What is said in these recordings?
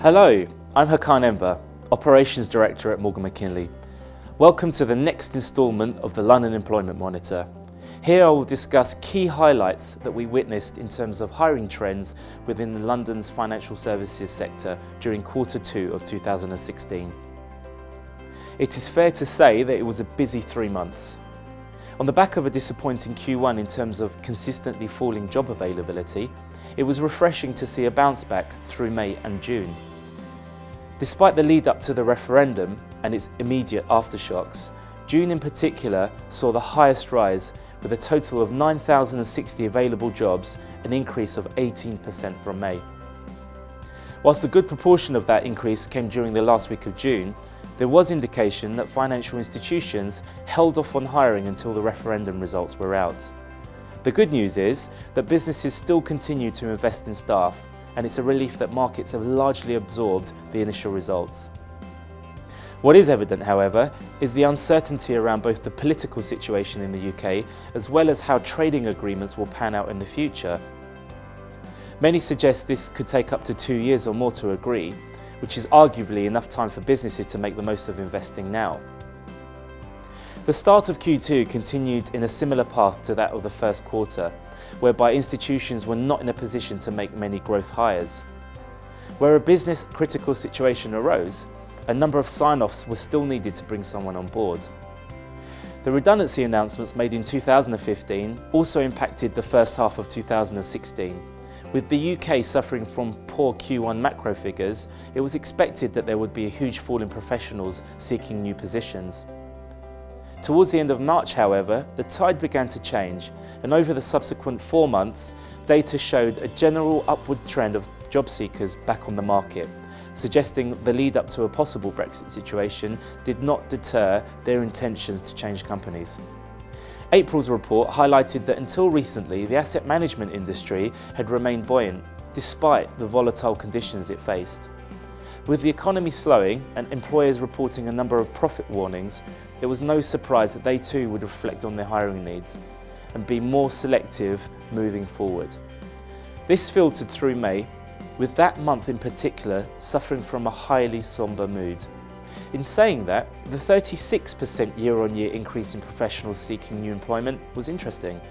Hello, I'm Hakan Enver, Operations Director at Morgan McKinley. Welcome to the next instalment of the London Employment Monitor. Here I will discuss key highlights that we witnessed in terms of hiring trends within London's financial services sector during Q2 of 2016. It is fair to say that it was a busy 3 months. On the back of a disappointing Q1 in terms of consistently falling job availability, it was refreshing to see a bounce back through May and June. Despite the lead up to the referendum and its immediate aftershocks, June in particular saw the highest rise with a total of 9,060 available jobs, an increase of 18% from May. Whilst a good proportion of that increase came during the last week of June, there was indication that financial institutions held off on hiring until the referendum results were out. The good news is that businesses still continue to invest in staff, and it's a relief that markets have largely absorbed the initial results. What is evident, however, is the uncertainty around both the political situation in the UK as well as how trading agreements will pan out in the future. Many suggest this could take up to 2 years or more to agree, which is arguably enough time for businesses to make the most of investing now. The start of Q2 continued in a similar path to that of the first quarter, whereby institutions were not in a position to make many growth hires. Where a business critical situation arose, a number of sign-offs were still needed to bring someone on board. The redundancy announcements made in 2015 also impacted the first half of 2016. With the UK suffering from poor Q1 macro figures, it was expected that there would be a huge fall in professionals seeking new positions. Towards the end of March, however, the tide began to change, and over the subsequent 4 months, data showed a general upward trend of job seekers back on the market, suggesting the lead up to a possible Brexit situation did not deter their intentions to change companies. April's report highlighted that until recently, the asset management industry had remained buoyant, despite the volatile conditions it faced. With the economy slowing and employers reporting a number of profit warnings, it was no surprise that they too would reflect on their hiring needs and be more selective moving forward. This filtered through May, with that month in particular suffering from a highly sombre mood. In saying that, the 36% year-on-year increase in professionals seeking new employment was interesting.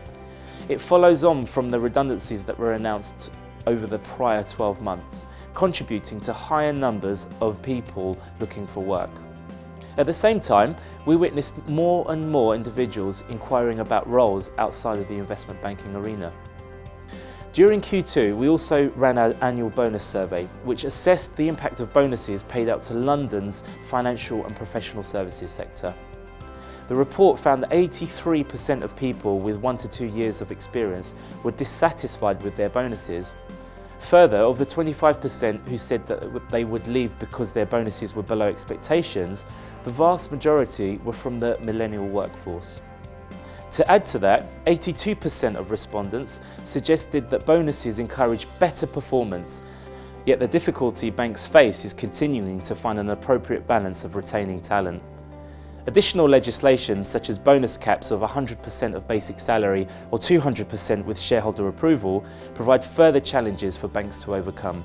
It follows on from the redundancies that were announced over the prior 12 months, contributing to higher numbers of people looking for work. At the same time, we witnessed more and more individuals inquiring about roles outside of the investment banking arena. During Q2, we also ran our annual bonus survey, which assessed the impact of bonuses paid out to London's financial and professional services sector. The report found that 83% of people with 1 to 2 years of experience were dissatisfied with their bonuses. Further, of the 25% who said that they would leave because their bonuses were below expectations, the vast majority were from the millennial workforce. To add to that, 82% of respondents suggested that bonuses encourage better performance, yet the difficulty banks face is continuing to find an appropriate balance of retaining talent. Additional legislation such as bonus caps of 100% of basic salary or 200% with shareholder approval provide further challenges for banks to overcome.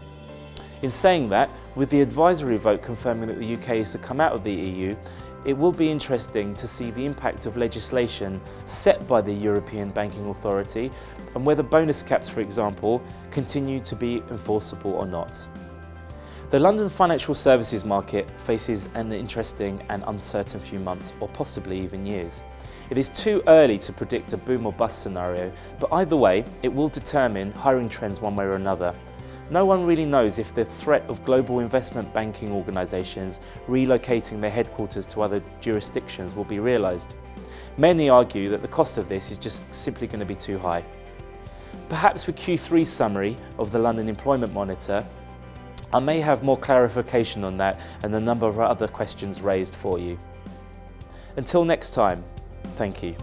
In saying that, with the advisory vote confirming that the UK is to come out of the EU, it will be interesting to see the impact of legislation set by the European Banking Authority and whether bonus caps, for example, continue to be enforceable or not. The London financial services market faces an interesting and uncertain few months, or possibly even years. It is too early to predict a boom or bust scenario, but either way, it will determine hiring trends one way or another. No one really knows if the threat of global investment banking organisations relocating their headquarters to other jurisdictions will be realised. Many argue that the cost of this is just simply going to be too high. Perhaps with Q3's summary of the London Employment Monitor, I may have more clarification on that and a number of other questions raised for you. Until next time, thank you.